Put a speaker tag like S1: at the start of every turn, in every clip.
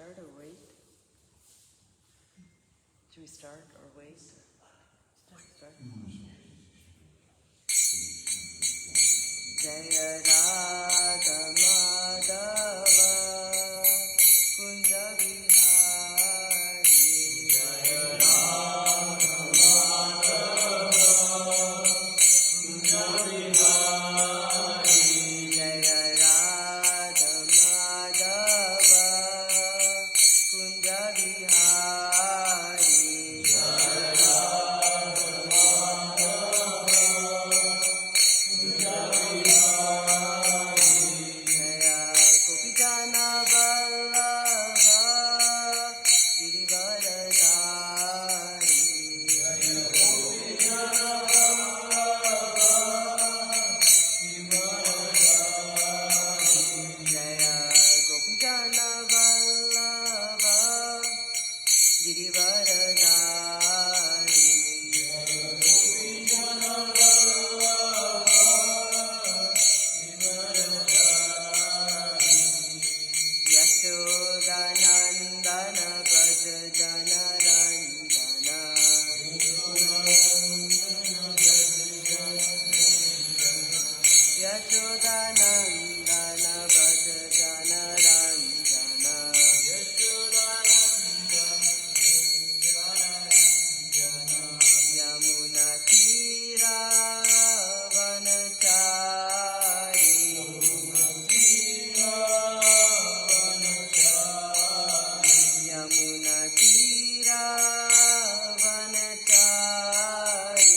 S1: start or wait? Should we start or wait? Start. Jaya Radha Madhava Kunja Vihari Jaya Radha Madhava Kunja Vihari Jaya Radha Madhava Kunja Vihari Jaya Radha Yashodanandana Braja Janarandana Yashodanandana Braja Janarandana Yamuna Tira Vanachari Yamuna Tira Vanachari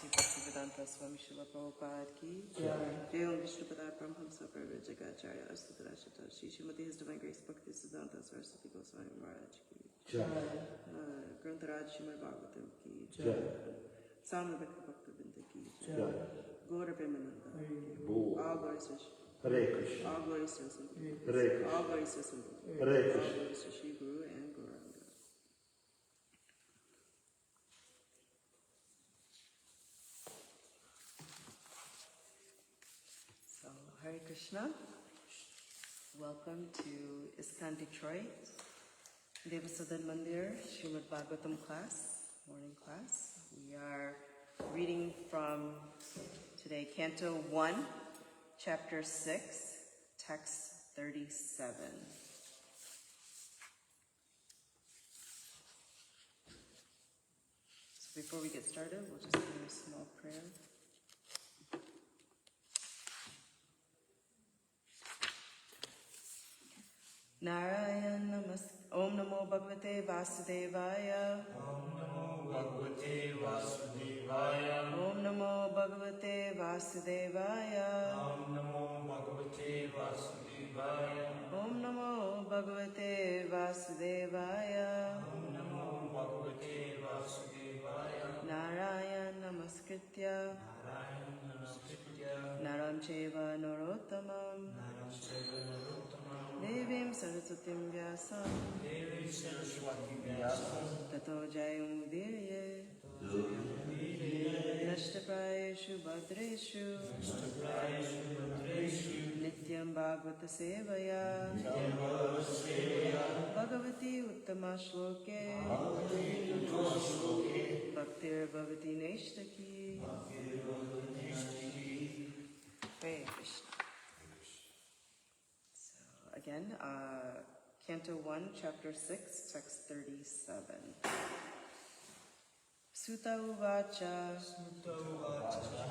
S1: Bhaktivedanta Swami Srila Prabhupada ki Jai Om Vishnupada Brahmamsa Parivajagacharya Astatarashita Shri Srimati His Divine Grace Bhaktisiddhanta Saraswati Goswami Maharaj ki Jai Grantharaj Shrimadbhagavatam ki Jai Samavika Bhaktivedanta ki Jai Gaura Premananda All glories to
S2: Hare Krishna.
S1: All glories to Hare
S2: Krishna.
S1: All glories to Hare
S2: Hare
S1: Krishna.
S2: Krishna.
S1: All glories to Shri Guru and Gauranga. Hare Krishna. Welcome to ISKCON Detroit, Devasadan Mandir, Shrimadbhagavatam class, morning class. We are reading from today Canto 1, Chapter 6, Text 37. So before we get started, we'll just do a small prayer. Narayan Om Namo Bhagavate Vasudevaya.
S3: Om Namo Bhagavate Vasudevaya.
S1: Om Namo Bhagavate Vasudevaya.
S3: Om Namo Bhagavate Vasudevaya.
S1: Om Namo Bhagavate Vasudevaya.
S3: Om Namo Bhagavate Vasudevaya.
S1: Narayan Namaskritya.
S3: Narayan Namaskritya.
S1: Naram Cheva Narottamam.
S3: Naram Chaiva Narottamam.
S1: Devim Saraswatim Vyasam.
S3: Devi Saraswati Vyasam.
S1: Tato Jayamudiriye. Nashtaprayeshu Bhadreshu.
S3: Nashtaprayeshu Bhadreshu.
S1: Nityam Bhagavata Sevaya.
S3: Nityam Bhagavata Sevaya.
S1: Bhagavati Uttama Shloke.
S3: Bhagavati Uttama Shloke.
S1: Bhaktir Bhavati Neshtaki.
S3: Bhaktir Bhavati Neshtaki.
S1: Hare Krishna. So again, Canto 1, Chapter 6, Text 37. Sutta Uvacha.
S3: Sutta Uvacha.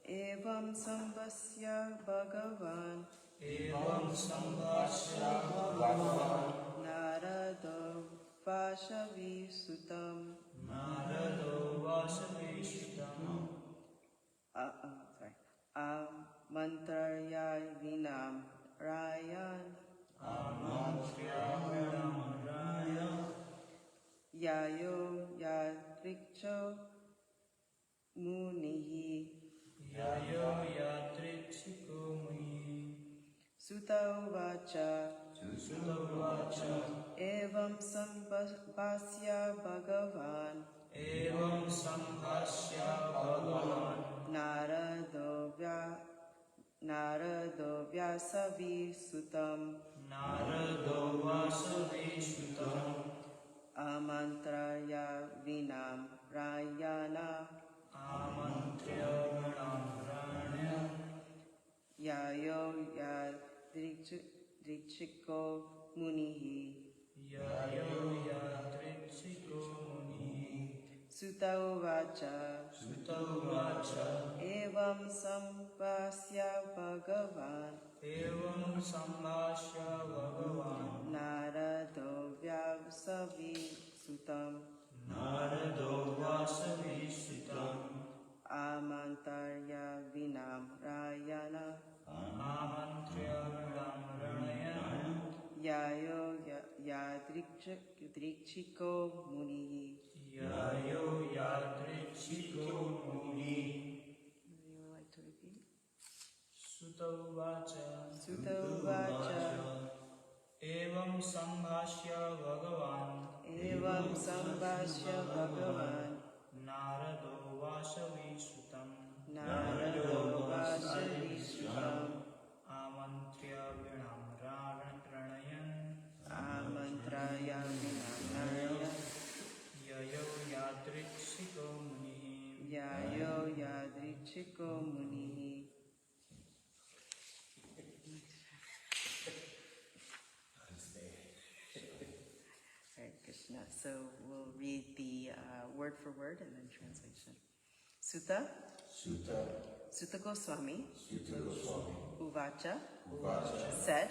S1: Evam Sambhasya Bhagavan.
S3: Evam Sambhasya Bhagavan.
S1: Narado Vashavi Sutam.
S3: Narado Vashavi Sutam.
S1: Mantraya Vinam Rayan.
S3: Amantrya Raya.
S1: Yayo Yatrikcho Munihi.
S3: Yayo Yatrikshiko Muni.
S1: Sutta Uvacha.
S3: Sutta Uvacha.
S1: Evam Sambhasya Bhagavan.
S3: Evam Sambhasya Bhagavan.
S1: Narado Vyasavi Sutam.
S3: Narado Vasavi Sutam.
S1: Amantraya Vinam Rayana.
S3: Amantrya Raya.
S1: Yayo Yadrikshiko Munihi.
S3: Yayo Yatrikshiko Muni.
S1: Sutta Uvacha.
S3: Sutta Uvacha.
S1: Evam Sambhasya Bhagavan.
S3: Evam Sambhasya Bhagavan.
S1: Narado Vyasavi Sutam.
S3: Narado Vasavi Sutam.
S1: Amantarya Vinam Rayana.
S3: Amantrya Raya.
S1: Yayo Yadrikshiko Munihi.
S3: Yayo Yatrikshiko Muni.
S1: Would you like to repeat? Sambhasya Bhagavan
S3: Narado Vasavisutam
S1: Narado Vasavisutam
S3: Amantriya Vinamranayan
S1: Amantraya Vinamnaraya
S3: Yayo Yadrikshiko Munihi
S1: Yayo Yadrichiko Munihi. Hare Krishna. So we'll read the word for word and then translation. Sutta. Sutta Goswami. Uvacha. Said.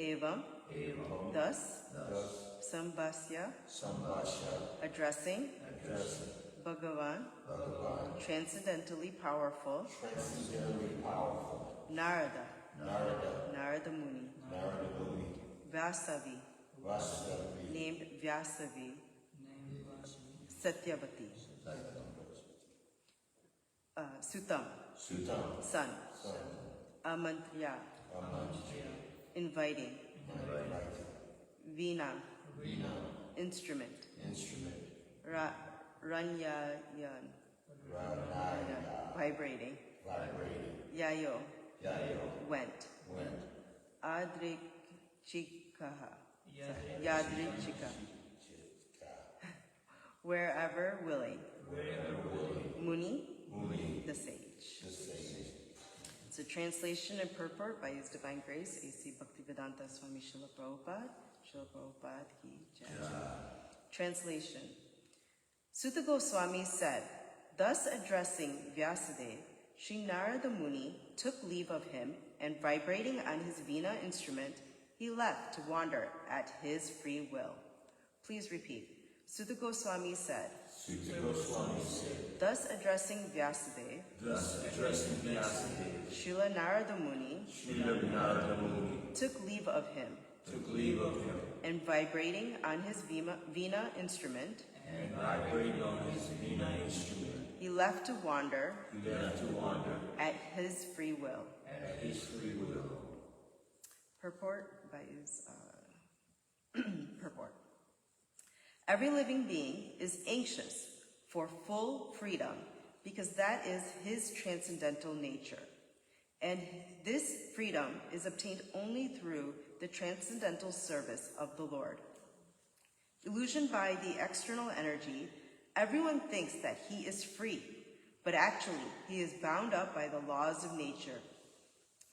S1: Evam. Thus. Sambhasya. Addressing. Bhagavan. Transcendently powerful. Narada. Narada Muni. Vyasavi. Named Vyasavi. Satyavati. Sutam. Son. Amantriya. Inviting. Veena. Instrument. Ranyayan. Vibrating. Yayo. Went. Adrikchikaha. Yadrichika. Wherever willing. Muni. The sage. It's a translation and purport by His Divine Grace, A.C. Bhaktivedanta Swami Srila Prabhupada. Srila Prabhupada ki jai. Translation. Sutta Goswami said, thus addressing Vyasadeva, Sri Narada Muni took leave of him, and vibrating on his Veena instrument, he left to wander at his free will. Please repeat. Sutta Goswami said, thus addressing Vyasadeva, Srila Narada Muni took leave of him, and vibrating on his Veena instrument, he left to wander at his free will. Purport by his purport. Every living being is anxious for full freedom because that is his transcendental nature. And this freedom is obtained only through the transcendental service of the Lord. Illusioned by the external energy, everyone thinks that he is free, but actually he is bound up by the laws of nature.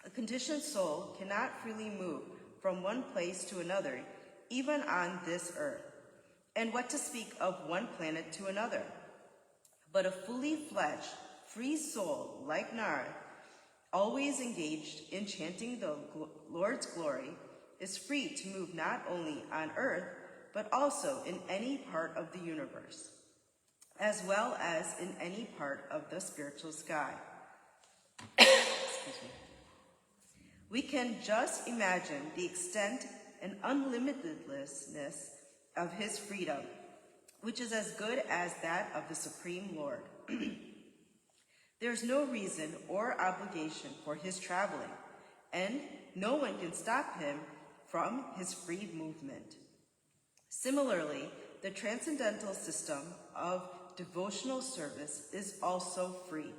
S1: A conditioned soul cannot freely move from one place to another, even on this earth, and what to speak of one planet to another. But a fully fledged, free soul like Narad, always engaged in chanting the Lord's glory, is free to move not only on earth, but also in any part of the universe, as well as in any part of the spiritual sky. Excuse me. We can just imagine the extent and unlimitedness of his freedom, which is as good as that of the Supreme Lord. There is no reason or obligation for his traveling, and no one can stop him from his free movement. Similarly, the transcendental system of devotional service is also free.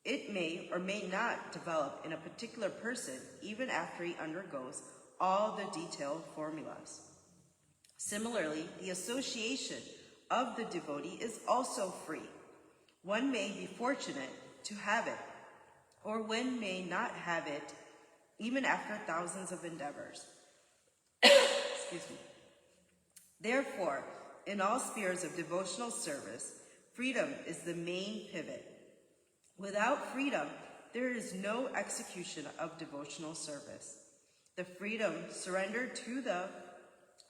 S1: It may or may not develop in a particular person even after he undergoes all the detailed formulas. Similarly, the association of the devotee is also free. One may be fortunate to have it, or one may not have it even after thousands of endeavors. Excuse me. Therefore, in all spheres of devotional service, freedom is the main pivot. Without freedom, there is no execution of devotional service. The freedom surrendered to the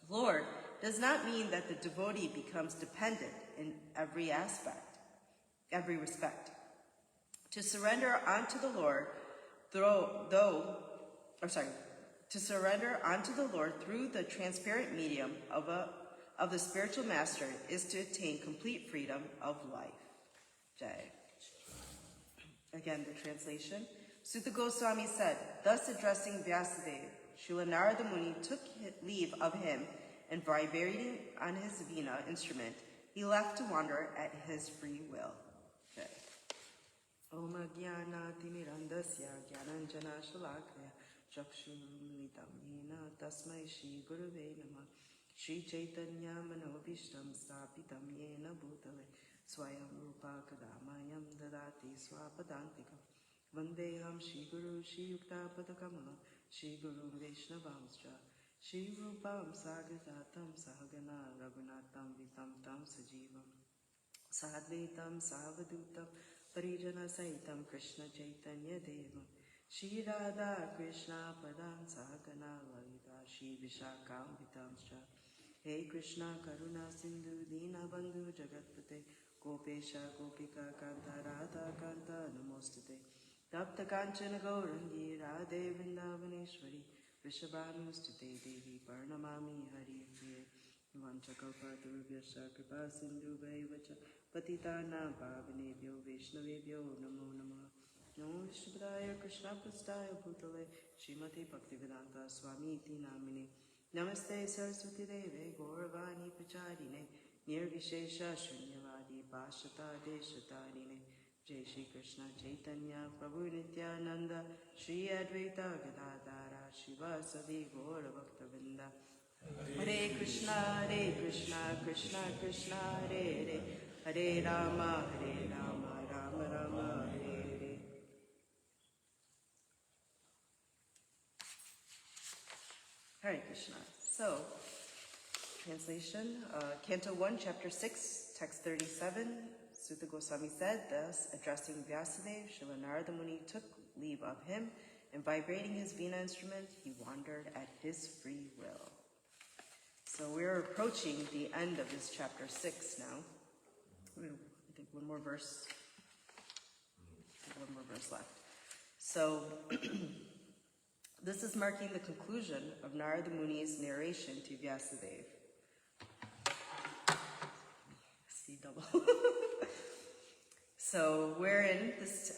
S1: Lord does not mean that the devotee becomes dependent in every respect. To surrender unto the Lord through the transparent medium of the spiritual master is to attain complete freedom of life. Jai. Again, the translation. Sutta Goswami said, thus addressing Vyasadeva, Srila Narada Muni took leave of him, and vibrating on his Veena instrument, he left to wander at his free will. Okay. Om Jnana Timirandasya Jnananjana Shalakaya Chakshurumritam Yena Tasmai Shri Gurave Namah Shri Chaitanya Manobishtam Stapitam Yena Bhutale Swayam Rupa Kadamayam Dadati Swapadantikam Vandeham Shri Guru Shri Yukta Padakamala Shri Guru Vaishnavamscha Shri Rupam Sagatatam Sahagana Raghunatam Vitam Tam Sajivam Sadvaitam Savadutam Parijana Saitam Krishna Chaitanya Devam Shri Radha Krishna Padam Sahagana Lalita Shri Vishakam Vitamscha Hey Krishna Karuna Sindhu Dina Bandhu Jagatpate Gopesha Gopika Kanta Radha Kanta Namostate Tapta Kanchana Gaurangi Radhe Vrindavaneshwari Vrishabhanustite Devi Parnamami Hari Priye Vanchakalpatarubhyascha Kripa Sindhu Vaivacha Patitana Pavanebhyo Vaishnavebhyo Namo Namah Namo Vishnupadaya Krishna Prastaya Bhutale Srimati Bhaktivedanta Swami Iti Namine Namaste Saraswati Deve Gauravani Pacharine Nirvishesha Shunyavadi Bhashata Deshatarine Jai Shri Krishna Chaitanya Prabhu Nityananda Shri Advaita Gadadara Shivasavi Gaura Bhaktavinda Hare Krishna Krishna Krishna Hare Hare Hare Rama Rama Rama Hare Hare. Hare Krishna. So, translation, Canto 1, Chapter 6, Text 37, Sutta Goswami said, thus, addressing Vyasadeva, Srila Narada Muni took leave of him, and vibrating his Veena instrument, he wandered at his free will. So we're approaching the end of this chapter 6 now. I think one more verse left. So this is marking the conclusion of Narada Muni's narration to Vyasadeva. See double. So wherein this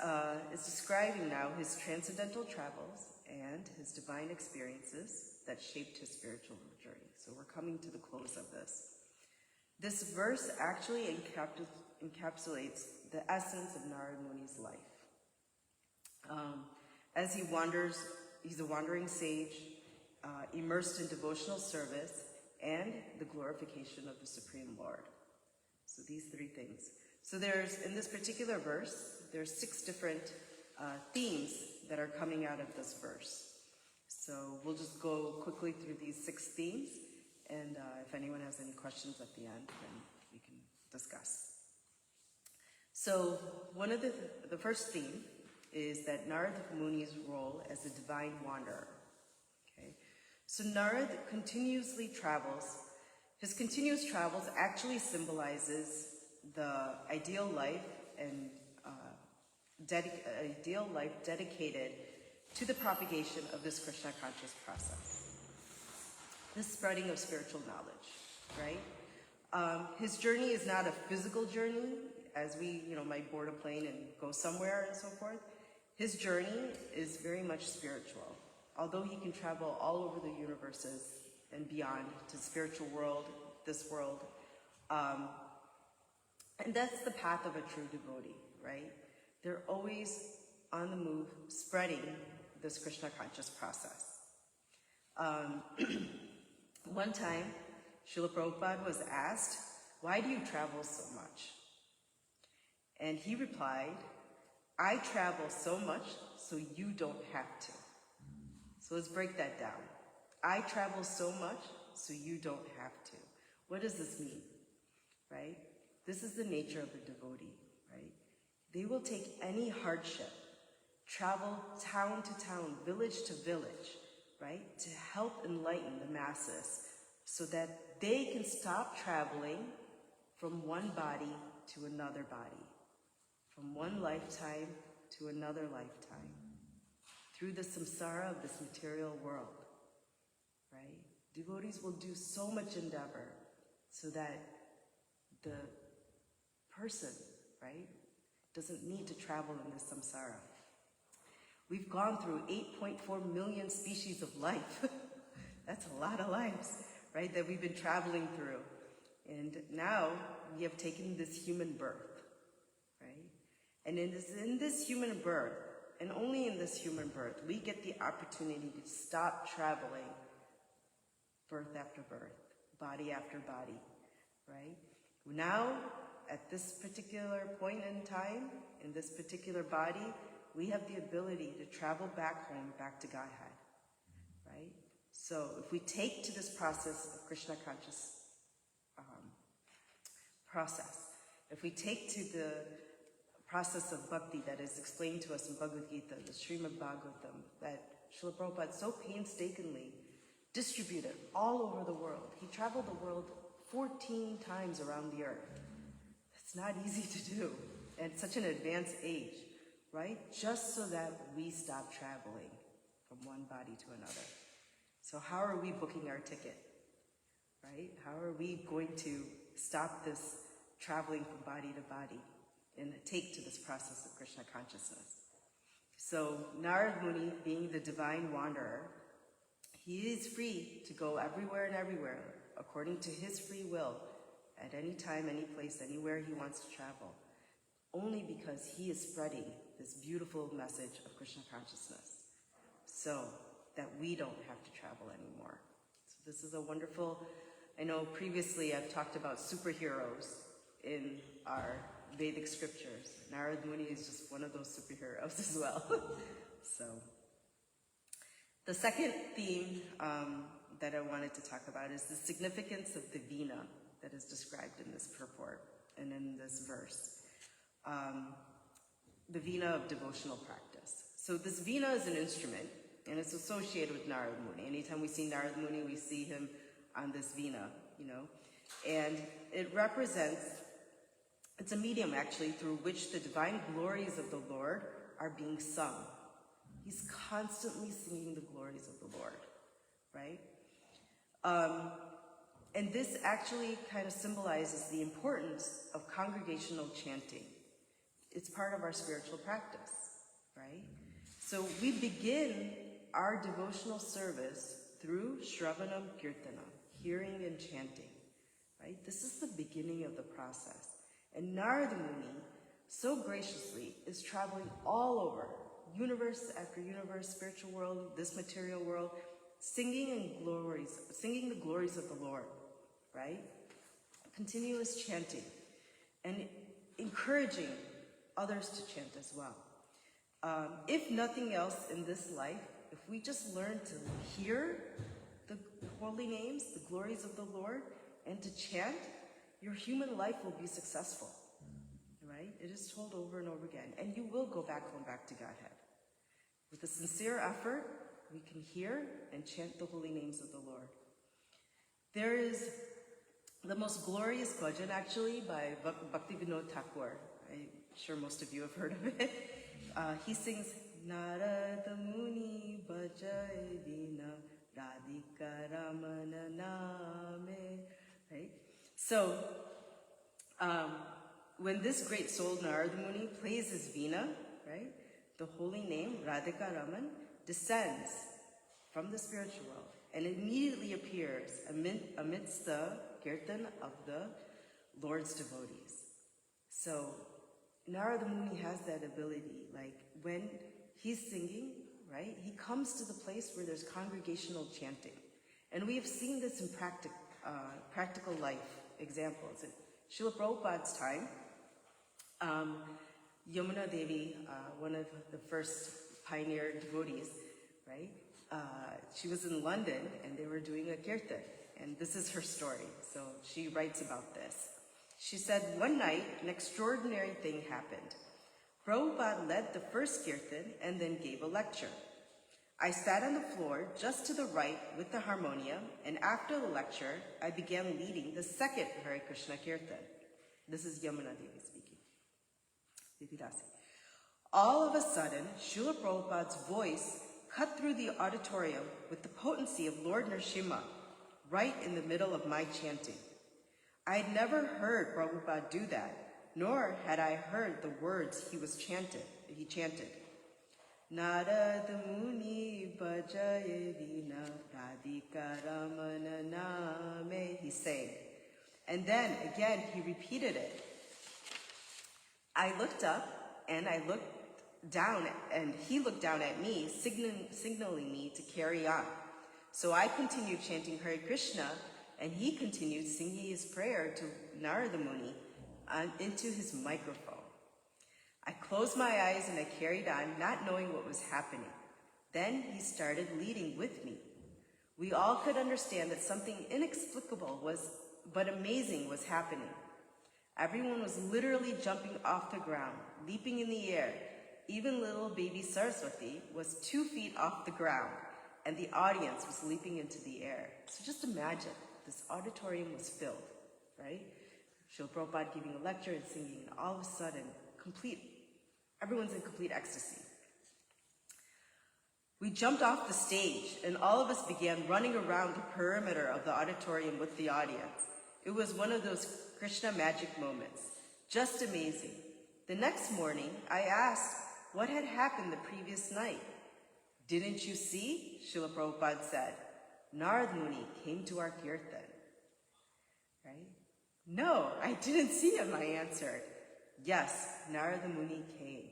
S1: is describing now his transcendental travels and his divine experiences that shaped his spiritual journey. So we're coming to the close of this. This verse actually encapsulates the essence of Narada Muni's life. As he wanders, he's a wandering sage, immersed in devotional service and the glorification of the Supreme Lord. So these three things. So in this particular verse, there's 6 different themes that are coming out of this verse. So we'll just go quickly through these 6 themes, and if anyone has any questions at the end, then we can discuss. So one of the first theme is that Narada Muni's role as a divine wanderer. Okay, so Narada continuously travels. His continuous travels actually symbolizes the ideal life and ideal life dedicated to the propagation of this Krishna conscious process, this spreading of spiritual knowledge, right? His journey is not a physical journey, as we, might board a plane and go somewhere and so forth. His journey is very much spiritual. Although he can travel all over the universes and beyond to the spiritual world, this world, and that's the path of a true devotee, right? They're always on the move, spreading this Krishna conscious process. One time, Srila Prabhupada was asked, why do you travel so much? And he replied, I travel so much so you don't have to. So let's break that down. I travel so much so you don't have to. What does this mean, right? This is the nature of the devotee, right? They will take any hardship, travel town to town, village to village, right? To help enlighten the masses so that they can stop traveling from one body to another body, from one lifetime to another lifetime, through the samsara of this material world, right? Devotees will do so much endeavor so that the person, right, doesn't need to travel in this samsara. We've gone through 8.4 million species of life. That's a lot of lives, right, that we've been traveling through. And now we have taken this human birth, right? And in this human birth, and only in this human birth, we get the opportunity to stop traveling birth after birth, body after body, right? Now, at this particular point in time, in this particular body, we have the ability to travel back home, back to Godhead, right? So if we take to this process of Krishna conscious process, if we take to the process of bhakti that is explained to us in Bhagavad Gita, the Shrimadbhagavatam, that Srila Prabhupada so painstakingly distributed all over the world. He traveled the world 14 times around the earth. It's not easy to do at such an advanced age, right? Just so that we stop traveling from one body to another. So how are we booking our ticket, right? How are we going to stop this traveling from body to body and take to this process of Krishna consciousness? So Narad Muni, being the divine wanderer, he is free to go everywhere and everywhere according to his free will at any time, any place, anywhere he wants to travel, only because he is spreading this beautiful message of Krishna consciousness so that we don't have to travel anymore. So this is a wonderful, I know previously I've talked about superheroes in our Vedic scriptures. Narad Muni is just one of those superheroes as well. So the second theme that I wanted to talk about is the significance of the Veena that is described in this purport and in this verse. The Veena of devotional practice. So this Veena is an instrument, and it's associated with Narad Muni. Anytime we see Narad Muni, we see him on this Veena, you know. And it represents, it's a medium actually through which the divine glories of the Lord are being sung. He's constantly singing the glories of the Lord, right? And this actually kind of symbolizes the importance of congregational chanting. It's part of our spiritual practice, right? So we begin our devotional service through Shravanam Kirtanam, hearing and chanting, right? This is the beginning of the process. And Narada Muni, so graciously, is traveling all over, universe after universe, spiritual world, this material world, singing the glories of the Lord, right? Continuous chanting and encouraging others to chant as well. If nothing else in this life, if we just learn to hear the holy names, the glories of the Lord, and to chant, your human life will be successful, right? It is told over and over again, and you will go back home, back to Godhead. With a sincere effort, we can hear and chant the holy names of the Lord. There is the most glorious bhajan, actually, by Bhaktivinoda Thakur. I'm sure most of you have heard of it. He sings, Narada Muni Bhajai Vina Radhika Ramana Name. Right? So, when this great soul, Narada Muni, plays his Veena, right, the holy name, Radhika Raman, descends from the spiritual world and immediately appears amidst the kirtan of the Lord's devotees. So Narada Muni has that ability, like when he's singing, right, he comes to the place where there's congregational chanting. And we have seen this in practical life examples. In Srila Prabhupada's time, Yamuna Devi, one of the first pioneer devotees, right? She was in London and they were doing a kirtan. And this is her story. So she writes about this. She said, one night, an extraordinary thing happened. Prabhupada led the first kirtan and then gave a lecture. I sat on the floor just to the right with the harmonium, and after the lecture, I began leading the second Hare Krishna kirtan. This is Yamuna Devi speaking. Devidasi. All of a sudden, Srila Prabhupada's voice cut through the auditorium with the potency of Lord Nrsimha, right in the middle of my chanting. I had never heard Prabhupada do that, nor had I heard the words he chanted. Narada Muni Bhajaye Vina Radhika Ramana Name, he sang. And then again, he repeated it. I looked up and I looked down, and he looked down at me, signaling me to carry on. So I continued chanting Hare Krishna, and he continued singing his prayer to Narada Muni into his microphone. I closed my eyes and I carried on, not knowing what was happening. Then he started leading with me. We all could understand that something inexplicable but amazing was happening. Everyone was literally jumping off the ground, leaping in the air. Even little baby Saraswati was 2 feet off the ground, and the audience was leaping into the air. So just imagine, this auditorium was filled, right? Srila Prabhupada giving a lecture and singing, and all of a sudden, everyone's in complete ecstasy. We jumped off the stage, and all of us began running around the perimeter of the auditorium with the audience. It was one of those Krishna magic moments. Just amazing. The next morning, I asked what had happened the previous night. Didn't you see? Srila Prabhupada said. Narada Muni came to our kirtan. Right? No, I didn't see him, I answered. Yes, Narada Muni came.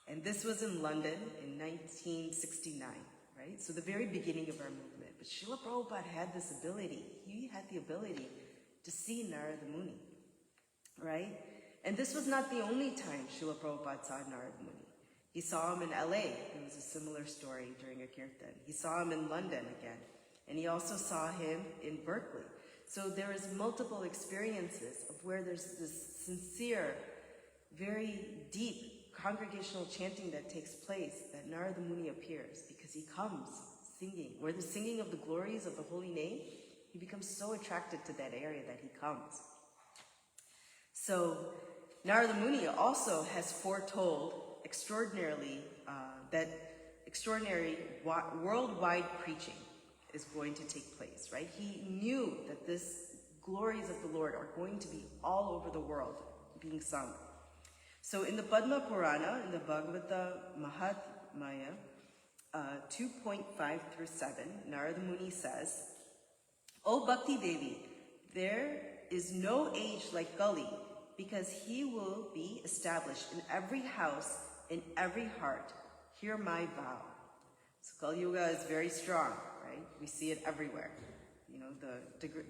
S1: And this was in London in 1969, right? So the very beginning of our movement. But Srila Prabhupada had this ability. He had the ability to see Narada Muni, right? And this was not the only time Srila Prabhupada saw Narada Muni. He saw him in LA. There was a similar story during a kirtan. He saw him in London again. And he also saw him in Berkeley. So there is multiple experiences of where there's this sincere, very deep congregational chanting that takes place, that Narada Muni appears because he comes singing. Where the singing of the glories of the holy name, he becomes so attracted to that area that he comes. So Narada Muni also has foretold extraordinary worldwide preaching is going to take place, right? He knew that this glories of the Lord are going to be all over the world being sung. So in the Padma Purana, in the Bhagavata Mahatmya, 2.5 through 7, Narada Muni says, O Bhakti Devi, there is no age like Kali, because he will be established in every house, in every heart. Hear my vow. So Kali Yuga is very strong, right? We see it everywhere. You know, the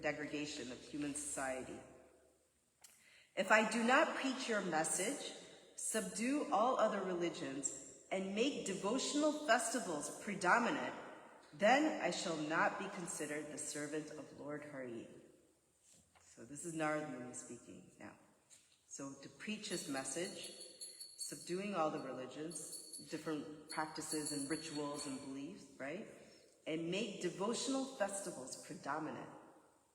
S1: degradation of human society. If I do not preach your message, subdue all other religions, and make devotional festivals predominant, then I shall not be considered the servant of Lord Hari. So this is Narada Muni speaking now. So to preach his message, subduing all the religions, different practices and rituals and beliefs, right? And make devotional festivals predominant.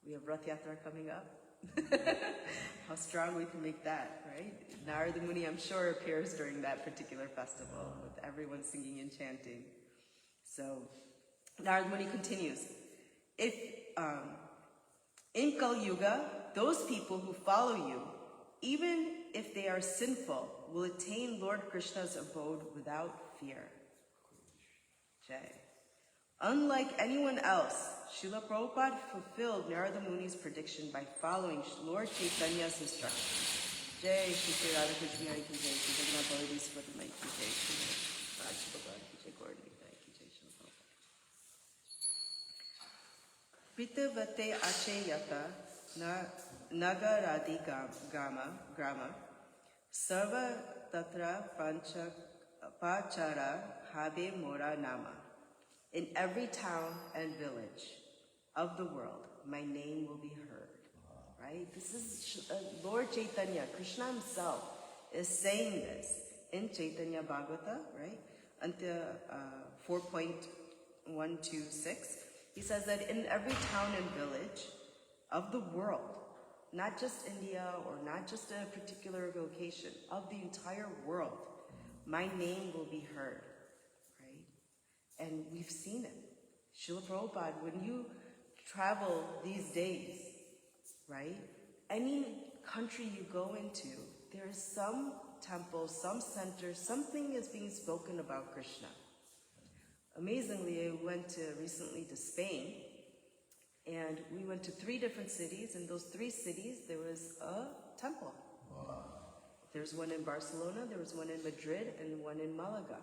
S1: We have Rath Yatra coming up. How strong we can make that, right? Narada Muni, I'm sure, appears during that particular festival with everyone singing and chanting. So Narada Muni continues, if in Kali Yuga, those people who follow you, even if they are sinful, will attain Lord Krishna's abode without fear. Jai. Unlike anyone else, Srila Prabhupada fulfilled Narada Muni's prediction by following Lord Chaitanya's instructions. Jai Shri Radha Krishna Hari Ki Jai, Shri Jagannath Baladev Subhadra Ki Jai, Shri Raj Bhagwan Ki Jai, Gaura Nitai Ki Jai, Shri Prabhupada. Pitavate Acheyata Nagaradi Grama Sarva Tatra Pachara Habe Mora Nama. In every town and village of the world, my name will be heard. Right? This is Lord Chaitanya, Krishna himself, is saying this in Chaitanya Bhagavata, right? Until 4.126. He says that in every town and village of the world, not just India or not just a particular location, of the entire world, my name will be heard. And we've seen it. Srila Prabhupada, when you travel these days, right? Any country you go into, there is some temple, some center, something is being spoken about Krishna. Amazingly, I went recently to Spain, And we went to 3 different cities. In those 3 cities, there was a temple. There's one in Barcelona, there was one in Madrid, and one in Malaga.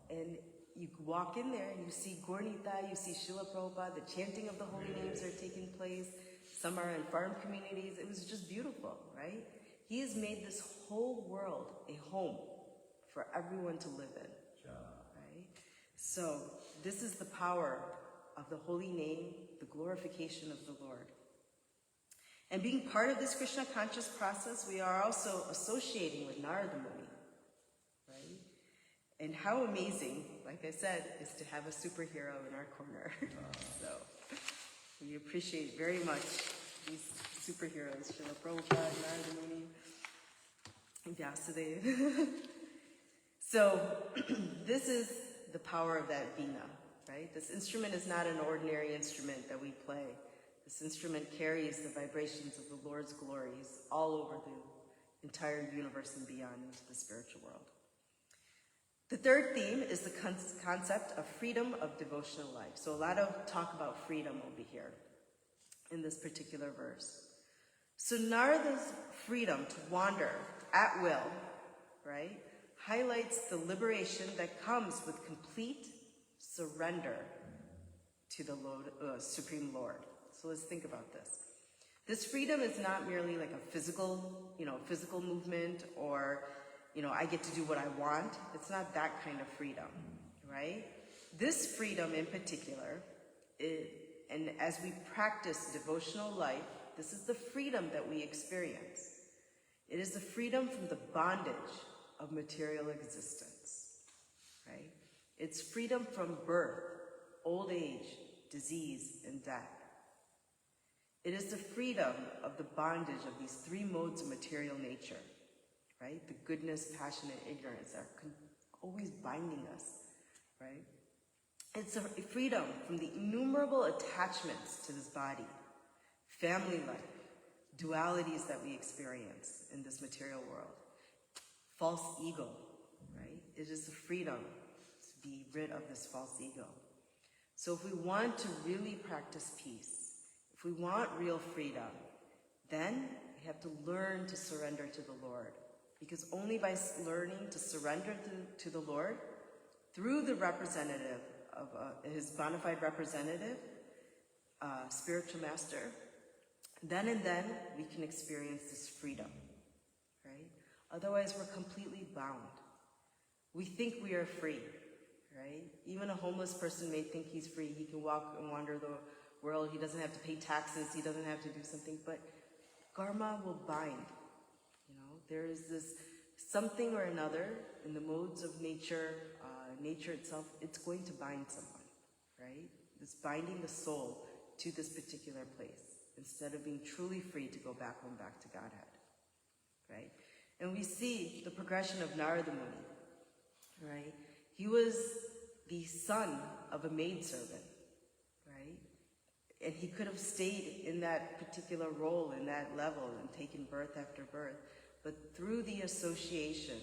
S1: And you walk in there and you see Gornita, you see Srila Prabhupada, the chanting of the holy names are taking place. Some are in farm communities. It was just beautiful, right? He has made this whole world a home for everyone to live in, right? So this is the power of the holy name, the glorification of the Lord. And being part of this Krishna conscious process, we are also associating with Narada Muni, right? And how amazing, like I said, is to have a superhero in our corner. So we appreciate very much these superheroes, Srila Prabhupada, Narada Muni, and Vyasadeva. So this is the power of that Veena, right? This instrument is not an ordinary instrument that we play. This instrument carries the vibrations of the Lord's glories all over the entire universe and beyond into the spiritual world. The third theme is the concept of freedom of devotional life. So a lot of talk about freedom will be here in this particular verse. So Narada's freedom to wander at will, right, highlights the liberation that comes with complete surrender to the Supreme Lord. So let's think about this. This freedom is not merely like a physical movement or, I get to do what I want. It's not that kind of freedom, right? This freedom in particular, and as we practice devotional life, this is the freedom that we experience. It is the freedom from the bondage of material existence, right? It's freedom from birth, old age, disease, and death. It is the freedom of the bondage of these 3 modes of material nature, right? The goodness, passion, and ignorance are always binding us, right? It's a freedom from the innumerable attachments to this body, family life, dualities that we experience in this material world, false ego, right? It is the freedom to be rid of this false ego. So if we want to really practice peace, if we want real freedom, then we have to learn to surrender to the Lord. Because only by learning to surrender to the Lord, through the representative of his bona fide representative, spiritual master, then and then we can experience this freedom, right? Otherwise, we're completely bound. We think we are free, right? Even a homeless person may think he's free. He can walk and wander the world. He doesn't have to pay taxes. He doesn't have to do something. But karma will bind. There is this something or another in the modes of nature, nature itself, it's going to bind someone, right? It's binding the soul to this particular place instead of being truly free to go back home, back to Godhead, right? And we see the progression of Narada Muni, right? He was the son of a maidservant, right? And he could have stayed in that particular role, in that level, and taken birth after birth. But through the association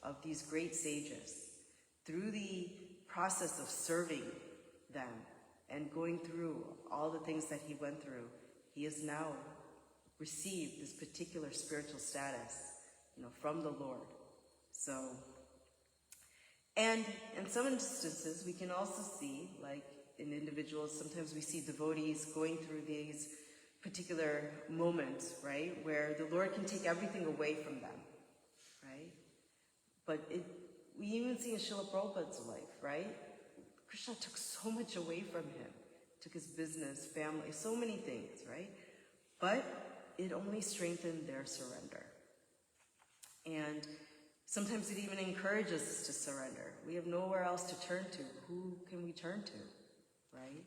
S1: of these great sages, through the process of serving them and going through all the things that he went through, he has now received this particular spiritual status, from the Lord. So, and in some instances, we can also see, like in individuals, sometimes we see devotees going through these particular moments, right, where the Lord can take everything away from them, right? But we even see in Srila Prabhupada's life, right? Krishna took so much away from him, took his business, family, so many things, right? But it only strengthened their surrender. And sometimes it even encourages us to surrender. We have nowhere else to turn to. Who can we turn to, right?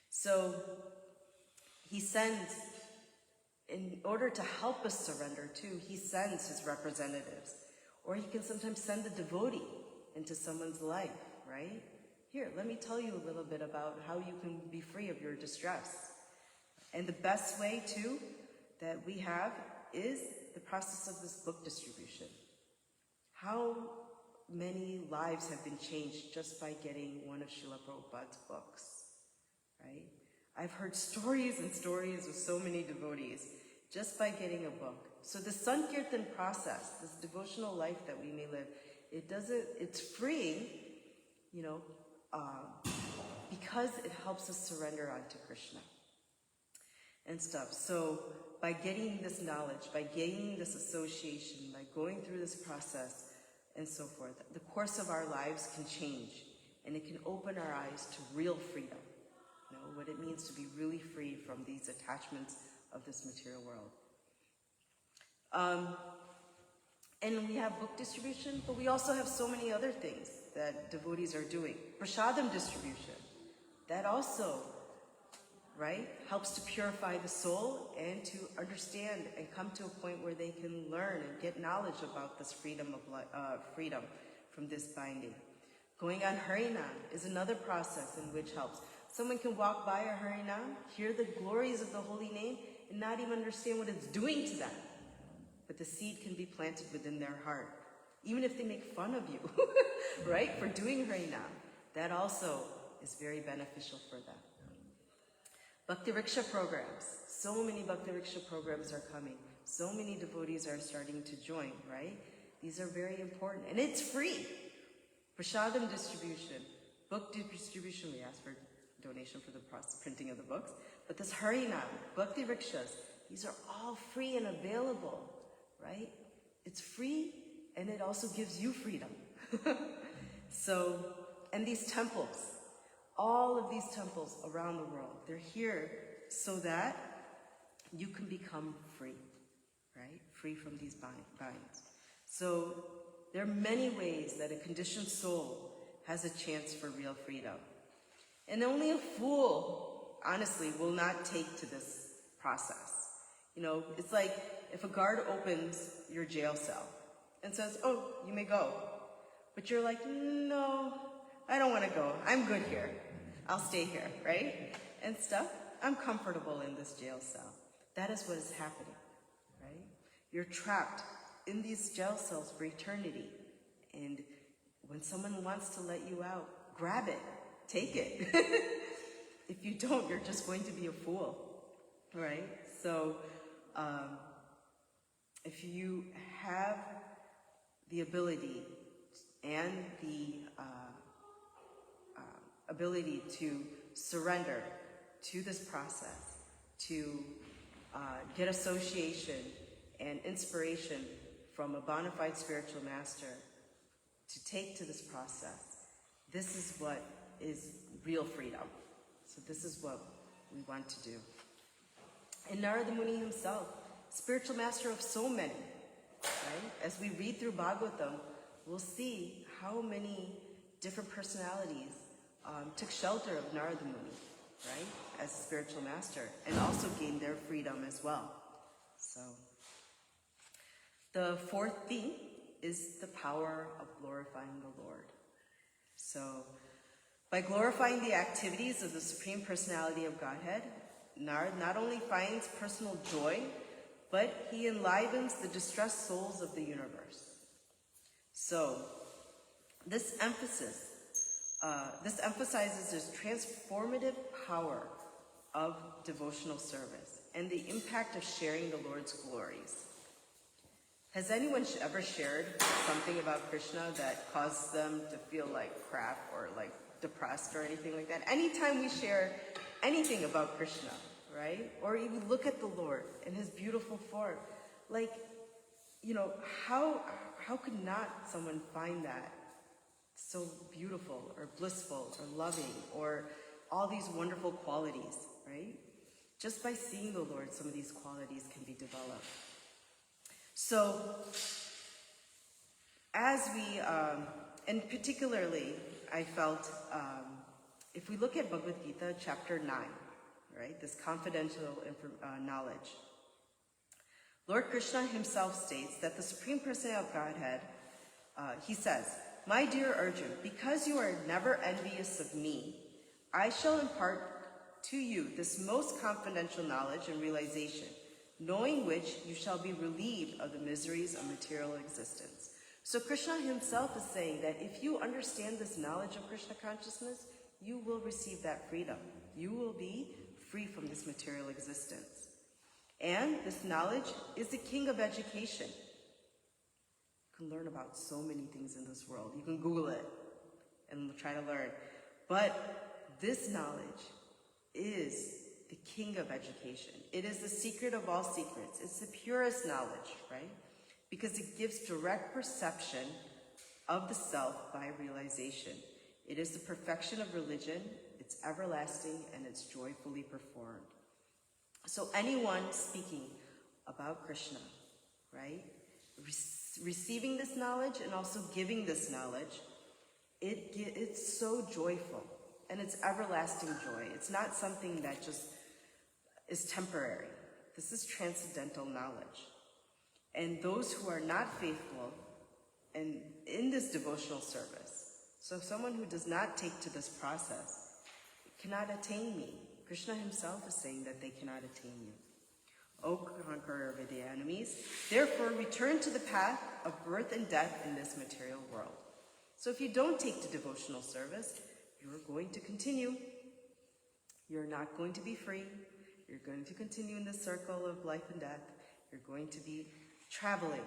S1: So he sends, in order to help us surrender too, he sends his representatives. Or he can sometimes send a devotee into someone's life, right? Here, let me tell you a little bit about how you can be free of your distress. And the best way too that we have is the process of this book distribution. How many lives have been changed just by getting one of Srila Prabhupada's books, right? I've heard stories and stories of so many devotees just by getting a book. So the Sankirtan process, this devotional life that we may live, it's free, because it helps us surrender onto Krishna and stuff. So by getting this knowledge, by gaining this association, by going through this process and so forth, the course of our lives can change, and it can open our eyes to real freedom. What it means to be really free from these attachments of this material world. And we have book distribution, but we also have so many other things that devotees are doing. Prasadam distribution, that also, right, helps to purify the soul and to understand and come to a point where they can learn and get knowledge about this freedom from this binding. Going on Harinam is another process in which helps. Someone can walk by a Harinam, hear the glories of the holy name, and not even understand what it's doing to them. But the seed can be planted within their heart. Even if they make fun of you, right, for doing Harinam, that also is very beneficial for them. Bhakti Riksha programs. So many Bhakti Riksha programs are coming. So many devotees are starting to join, right? These are very important. And it's free. Prasadam distribution, book distribution, we ask for donation for the printing of the books. But this Harinam, Bhakti Rikshas, these are all free and available, right? It's free, and it also gives you freedom. So, and these temples, all of these temples around the world, they're here so that you can become free, right? Free from these binds. So, there are many ways that a conditioned soul has a chance for real freedom. And only a fool, honestly, will not take to this process. It's like if a guard opens your jail cell and says, "Oh, you may go." But you're like, "No, I don't want to go. I'm good here. I'll stay here," right? And stuff. I'm comfortable in this jail cell. That is what is happening, right? You're trapped in these jail cells for eternity. And when someone wants to let you out, grab it. Take it. If you don't, you're just going to be a fool, right? So, if you have the ability and the ability to surrender to this process, to get association and inspiration from a bona fide spiritual master, to take to this process, this is what is real freedom. So this is what we want to do. And Narada Muni himself, spiritual master of so many, right? As we read through Bhagavatam, we'll see how many different personalities took shelter of Narada Muni, right? As a spiritual master, and also gained their freedom as well. So, the fourth theme is the power of glorifying the Lord. So, by glorifying the activities of the Supreme Personality of Godhead, Narad not only finds personal joy, but he enlivens the distressed souls of the universe. So, this emphasizes this transformative power of devotional service and the impact of sharing the Lord's glories. Has anyone ever shared something about Krishna that caused them to feel like crap or like depressed or anything like that? Anytime we share anything about Krishna, right? Or even look at the Lord in his beautiful form, like, how could not someone find that so beautiful or blissful or loving or all these wonderful qualities, right? Just by seeing the Lord, some of these qualities can be developed. So, as we, and particularly, I felt, if we look at Bhagavad Gita, chapter 9, right, this confidential knowledge, Lord Krishna himself states that the Supreme Personality of Godhead, he says, "My dear Arjun, because you are never envious of me, I shall impart to you this most confidential knowledge and realization, knowing which you shall be relieved of the miseries of material existence." So Krishna himself is saying that if you understand this knowledge of Krishna consciousness, you will receive that freedom. You will be free from this material existence. And this knowledge is the king of education. You can learn about so many things in this world. You can Google it and try to learn. But this knowledge is the king of education. It is the secret of all secrets. It's the purest knowledge, right? Because it gives direct perception of the self by realization. It is the perfection of religion. It's everlasting and it's joyfully performed. So anyone speaking about Krishna, right? Receiving this knowledge and also giving this knowledge, it's so joyful and it's everlasting joy. It's not something that just is temporary. This is transcendental knowledge. And those who are not faithful and in this devotional service, so someone who does not take to this process cannot attain me. Krishna himself is saying that they cannot attain you. O conqueror of the enemies, therefore return to the path of birth and death in this material world. So if you don't take to devotional service, you're going to continue. You're not going to be free. You're going to continue in the circle of life and death. You're going to be traveling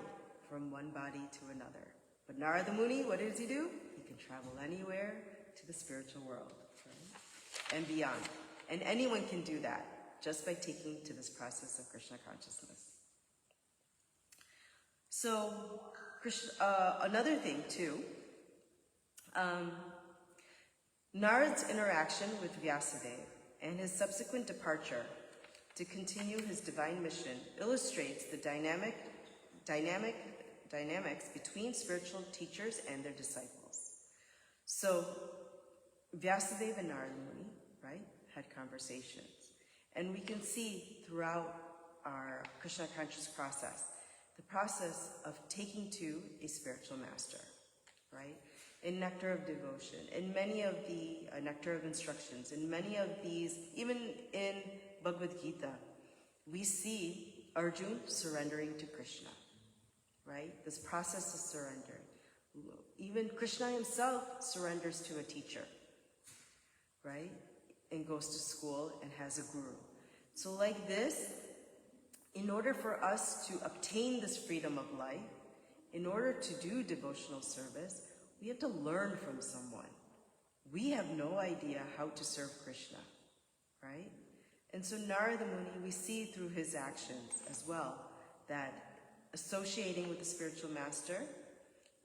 S1: from one body to another. But Narada Muni, what does he do? He can travel anywhere to the spiritual world, right? And beyond. And anyone can do that just by taking to this process of Krishna consciousness. So, another thing too, Narad's interaction with Vyasadeva and his subsequent departure to continue his divine mission illustrates the dynamics between spiritual teachers and their disciples. So, Vyasadeva and Narada Muni, right, had conversations. And we can see throughout our Krishna conscious process, the process of taking to a spiritual master, right? In Nectar of Devotion, in many of the Nectar of Instructions, in many of these, even in Bhagavad Gita, we see Arjuna surrendering to Krishna, right? This process of surrendering. Even Krishna himself surrenders to a teacher, right? And goes to school and has a guru. So like this, in order for us to obtain this freedom of life, in order to do devotional service, we have to learn from someone. We have no idea how to serve Krishna, right? And so Narada Muni, we see through his actions as well, that associating with a spiritual master,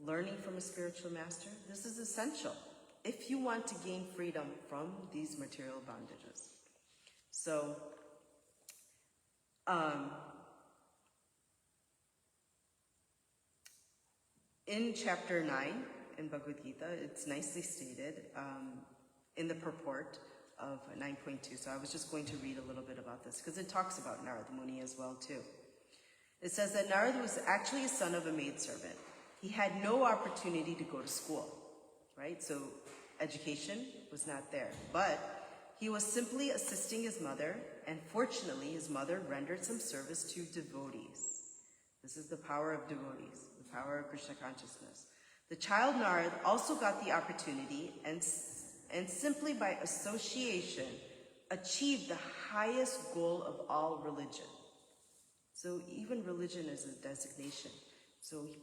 S1: learning from a spiritual master, this is essential if you want to gain freedom from these material bondages. So, in chapter 9 in Bhagavad Gita, it's nicely stated in the purport of 9.2. So I was just going to read a little bit about this because it talks about Narada Muni as well too. It says that Narada was actually a son of a maidservant. He had no opportunity to go to school, right? So education was not there, but he was simply assisting his mother, and fortunately his mother rendered some service to devotees. This is the power of devotees, the power of Krishna consciousness. The child Narad also got the opportunity and simply by association achieved the highest goal of all religion. So even religion is a designation.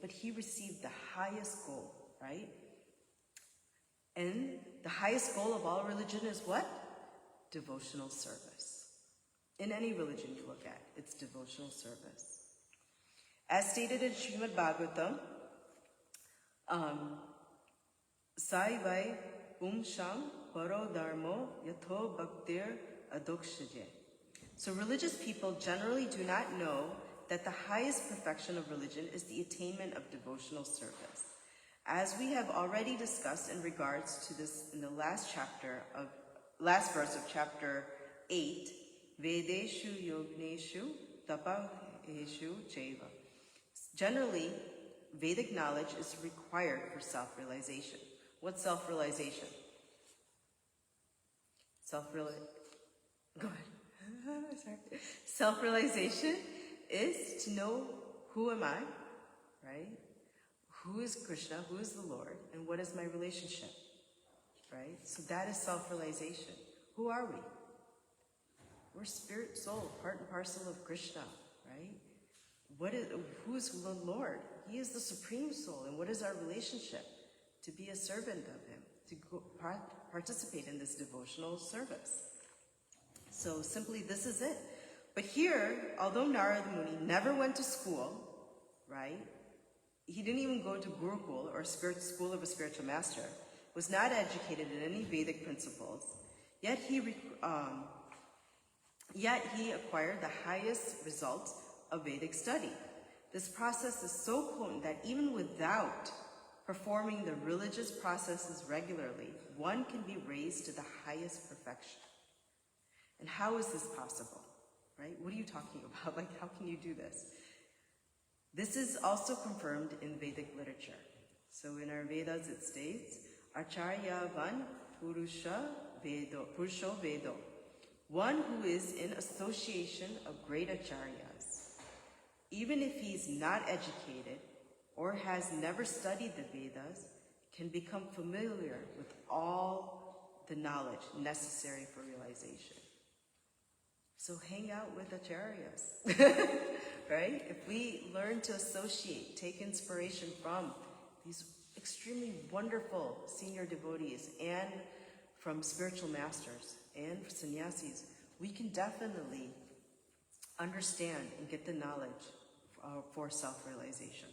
S1: But he received the highest goal, right? And the highest goal of all religion is what? Devotional service. In any religion you look at, it's devotional service. As stated in Shrimadbhagavatam, Saivai Sham Paro Dharmo Yatho Bhaktir Adokshaje. So religious people generally do not know that the highest perfection of religion is the attainment of devotional service. As we have already discussed in regards to this in the last verse of chapter 8, Vedeshu Yogneshu Tapaheshu Cheva. Generally, Vedic knowledge is required for self-realization. What's self-realization? Go ahead. Sorry. Self-realization is to know who am I, right? Who is Krishna, who is the Lord, and what is my relationship, right? So that is self-realization. Who are we? We're spirit, soul, part and parcel of Krishna, right? Who's the Lord? He is the supreme soul, and what is our relationship? To be a servant of him, to participate in this devotional service. So simply, this is it. But here, although Narada Muni never went to school, right? He didn't even go to Gurukul, or school of a spiritual master, was not educated in any Vedic principles, yet he acquired the highest results of Vedic study. This process is so potent that even without performing the religious processes regularly, one can be raised to the highest perfection. And how is this possible, right? What are you talking about? Like, how can you do this? This is also confirmed in Vedic literature. So in our Vedas it states, Acharyavan Purusho Vedo, one who is in association of great acharyas. Even if he's not educated or has never studied the Vedas, can become familiar with all the knowledge necessary for realization. So hang out with acharyas, right? If we learn to associate, take inspiration from these extremely wonderful senior devotees and from spiritual masters and sannyasis, we can definitely understand and get the knowledge for self-realization.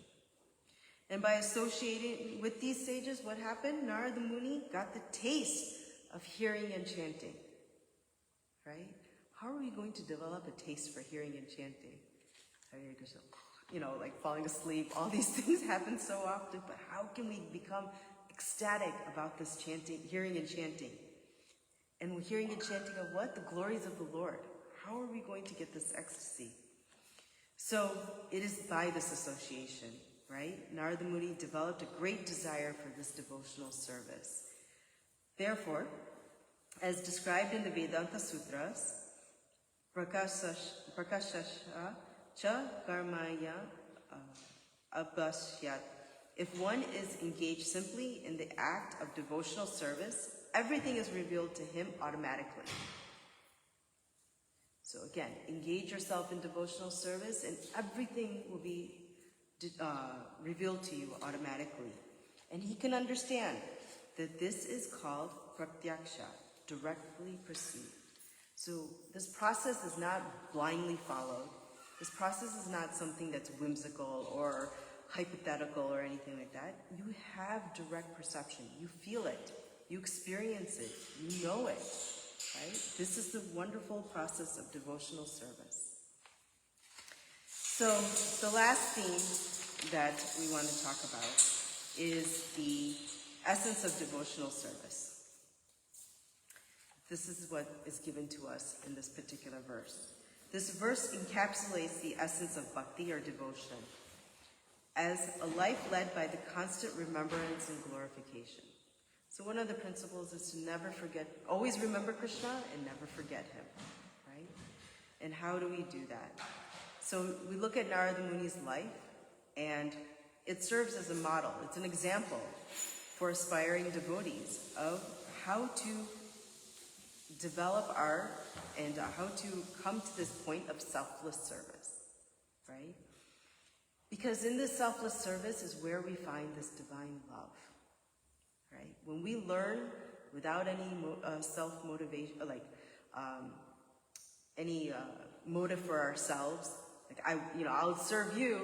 S1: And by associating with these sages, what happened? Narada Muni got the taste of hearing and chanting, right? How are we going to develop a taste for hearing and chanting? You know, like falling asleep, all these things happen so often, but how can we become ecstatic about this chanting, hearing and chanting? And hearing and chanting of what? The glories of the Lord. How are we going to get this ecstasy? So it is by this association, right? Narada Muni developed a great desire for this devotional service. Therefore, as described in the Vedanta Sutras, Prakashasha cha karmaya abhasyat. If one is engaged simply in the act of devotional service, everything is revealed to him automatically. So again, engage yourself in devotional service and everything will be revealed to you automatically. And he can understand that this is called pratyaksha, directly perceived. So this process is not blindly followed. This process is not something that's whimsical or hypothetical or anything like that. You have direct perception. You feel it. You experience it. You know it. Right? This is the wonderful process of devotional service. So the last theme that we want to talk about is the essence of devotional service. This is what is given to us in this particular verse. This verse encapsulates the essence of bhakti or devotion as a life led by the constant remembrance and glorification. So one of the principles is to never forget, always remember Krishna and never forget him, right? And how do we do that? So we look at Narada Muni's life and it serves as a model. It's an example for aspiring devotees of how to develop and how to come to this point of selfless service, right? Because in this selfless service is where we find this divine love, right? When we learn without any self-motivation, any motive for ourselves, like I'll serve you,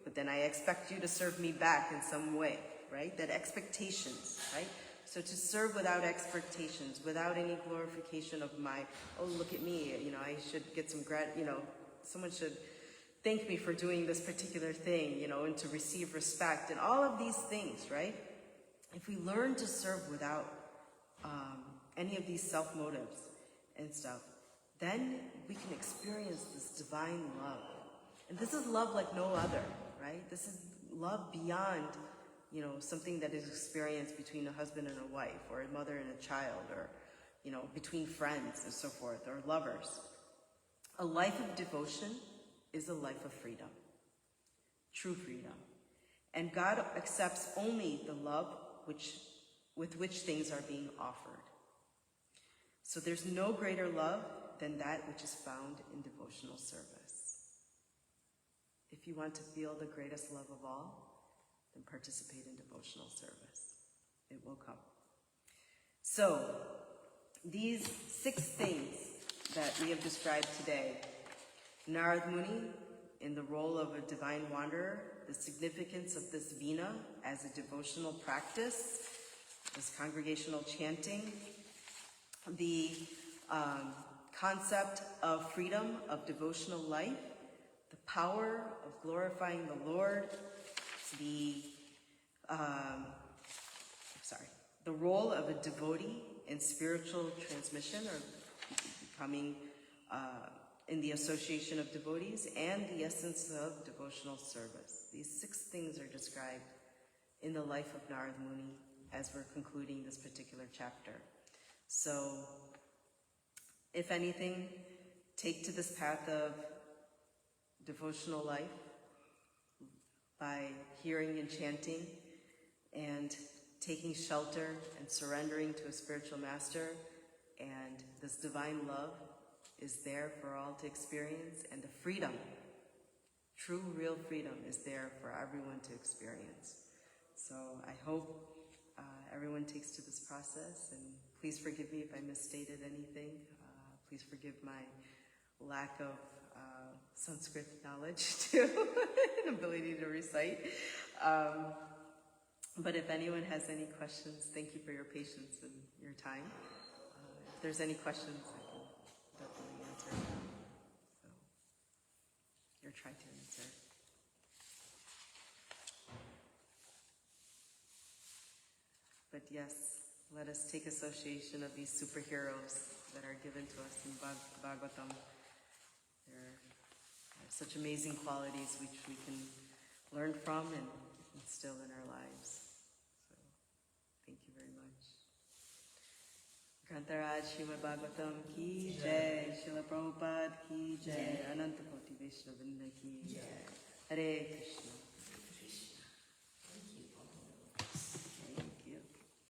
S1: but then I expect you to serve me back in some way, right? That expectations, right? So to serve without expectations, without any glorification of my, oh, look at me, I should get some someone should thank me for doing this particular thing, and to receive respect and all of these things, right? If we learn to serve without any of these self-motives and stuff, then we can experience this divine love. And this is love like no other, right? This is love beyond something that is experienced between a husband and a wife, or a mother and a child, or, between friends and so forth, or lovers. A life of devotion is a life of freedom, true freedom. And God accepts only the love with which things are being offered. So there's no greater love than that which is found in devotional service. If you want to feel the greatest love of all, then participate in devotional service. It will come. So, these 6 things that we have described today, Narad Muni in the role of a divine wanderer, the significance of this vina as a devotional practice, this congregational chanting, the concept of freedom of devotional life, the power of glorifying the Lord, the role of a devotee in spiritual transmission or becoming in the association of devotees, and the essence of devotional service. These 6 things are described in the life of Narad Muni as we're concluding this particular chapter. So, if anything, take to this path of devotional life by hearing and chanting and taking shelter and surrendering to a spiritual master, and this divine love is there for all to experience, and the freedom, true, real freedom, is there for everyone to experience. So I hope everyone takes to this process, and please forgive me if I misstated anything. Please forgive my lack of Sanskrit knowledge too, and ability to recite. But if anyone has any questions, thank you for your patience and your time. If there's any questions, I can definitely answer them. So, or try to answer. But yes, let us take association of these superheroes that are given to us in Bhagavatam. They're such amazing qualities which we can learn from and instill in our lives. So, thank you very much. Grantaraj Shrimadbhagavatam ki jai, Srila Prabhupada ki jai, Ananta Koti Vaishnava Vrinda ki jai. Hare Krishna.